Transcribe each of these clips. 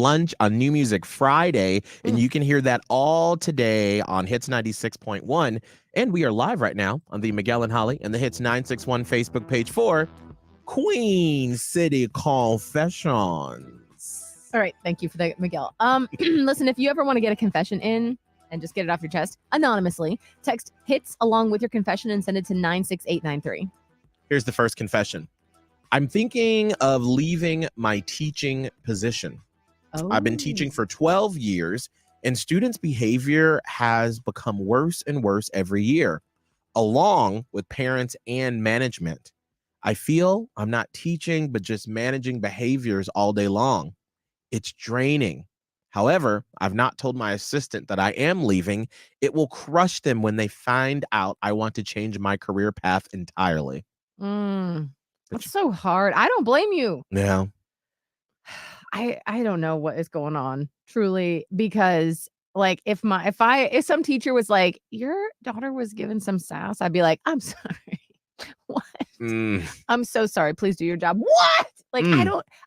lunch on New Music Friday, and you can hear that all today on Hits 96.1. And we are live right now on the Miguel and Holly and the Hits 961 Facebook page for Queen City Confessions. All right, thank you for that, Miguel. Listen, if you ever want to get a confession in and just get it off your chest anonymously, text HITS along with your confession and send it to 96893. Here's the first confession. I'm thinking of leaving my teaching position. I've been teaching for 12 years, and students' behavior has become worse and worse every year, along with parents and management. I feel I'm not teaching, but just managing behaviors all day long. It's draining. However, I've not told my assistant that I am leaving. It will crush them when they find out I want to change my career path entirely. That's so hard. I don't blame you. Yeah. I don't know what is going on, truly, because like if some teacher was like, your daughter was given some sass, I'd be like, I'm sorry. What? I'm so sorry. Please do your job. What? Like,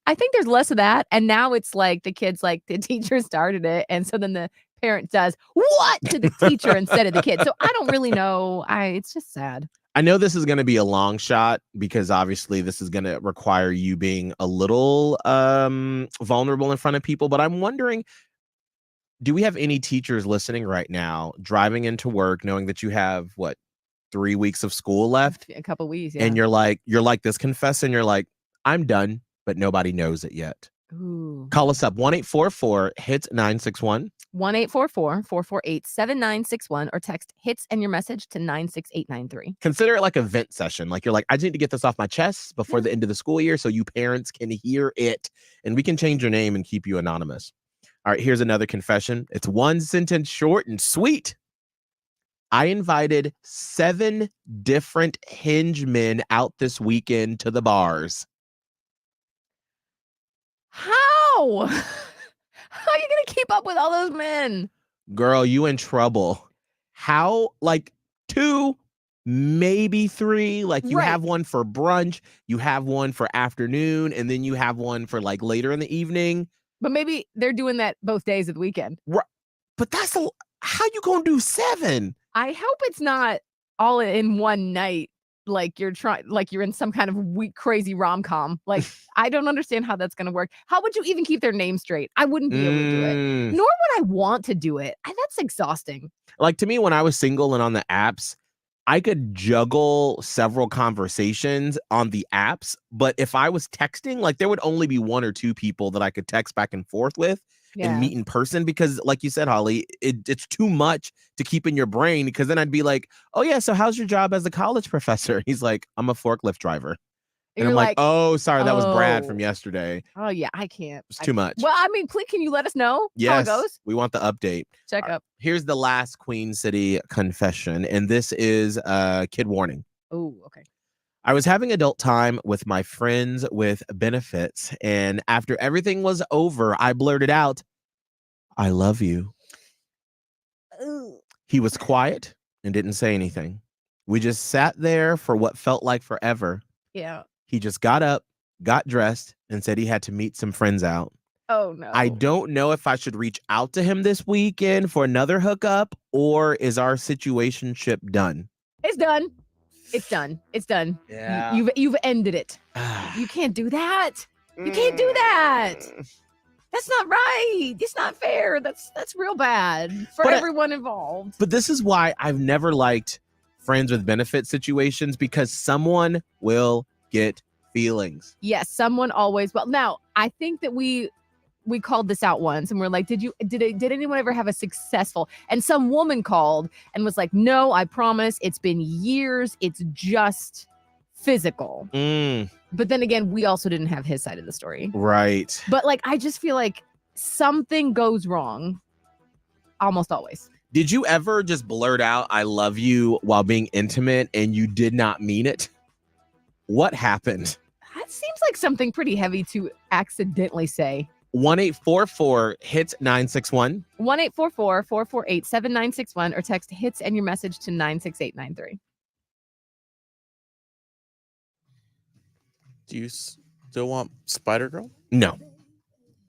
I think there's less of that. And now it's like the kids, like the teacher started it. And so then the parent does what to the teacher instead of the kid. So I don't really know. It's just sad. I know this is going to be a long shot because obviously this is going to require you being a little vulnerable in front of people. But I'm wondering, do we have any teachers listening right now driving into work knowing that you have 3 weeks of school left? A couple weeks, yeah. And you're like this confessing, you're like, I'm done, but nobody knows it yet. Ooh. Call us up 1-844-HITS-961. 1-844-448-7961 or text HITS and your message to 96893. Consider it like a vent session. Like you're like, I just need to get this off my chest before the end of the school year so you parents can hear it. And we can change your name and keep you anonymous. All right, here's another confession. It's one sentence short and sweet. I invited 7 different Hinge men out this weekend to the bars. How? How are you going to keep up with all those men? Girl, you in trouble. How? Like 2, maybe 3. Like you have one for brunch, you have one for afternoon, and then you have one for like later in the evening. But maybe they're doing that both days of the weekend. Right. But how you going to do 7? I hope it's not all in one night. Like you're in some kind of weak, crazy rom-com. Like, I don't understand how that's going to work. How would you even keep their name straight? I wouldn't be able to do it. Nor would I want to do it. That's exhausting. Like to me, when I was single and on the apps, I could juggle several conversations on the apps. But if I was texting, like there would only be 1 or 2 people that I could text back and forth with. And meet in person because like you said, Holly, it's too much to keep in your brain because then I'd be like, oh yeah, so how's your job as a college professor? He's like, I'm a forklift driver. And I'm like, oh, sorry, that was Brad from yesterday. Oh yeah, I can't. It's too much. Well, I mean, please, can you let us know how it goes? We want the update. Check up. Here's the last Queen City confession, and this is kid warning. Oh, okay. I was having adult time with my friends with benefits, and after everything was over, I blurted out, I love you. Ooh. He was quiet and didn't say anything. We just sat there for what felt like forever. Yeah. He just got up, got dressed, and said he had to meet some friends out. Oh, no. I don't know if I should reach out to him this weekend for another hookup, or is our situationship done? It's done. It's done. It's done. Yeah. You've ended it. You can't do that. You can't do that. That's not right. It's not fair. That's real bad for everyone involved. But this is why I've never liked friends with benefit situations, because someone will get feelings. Yes, someone always will. Now, I think that we called this out once and we're like, did anyone ever have a successful? And some woman called and was like, no, I promise. It's been years. It's just physical. But then again, we also didn't have his side of the story. Right. But like, I just feel like something goes wrong almost always. Did you ever just blurt out, I love you while being intimate and you did not mean it? What happened? That seems like something pretty heavy to accidentally say. 1-844-HITS-961. 1-844-448-7961 or text HITS and your message to 96893. Do you still want Spider-Girl? No.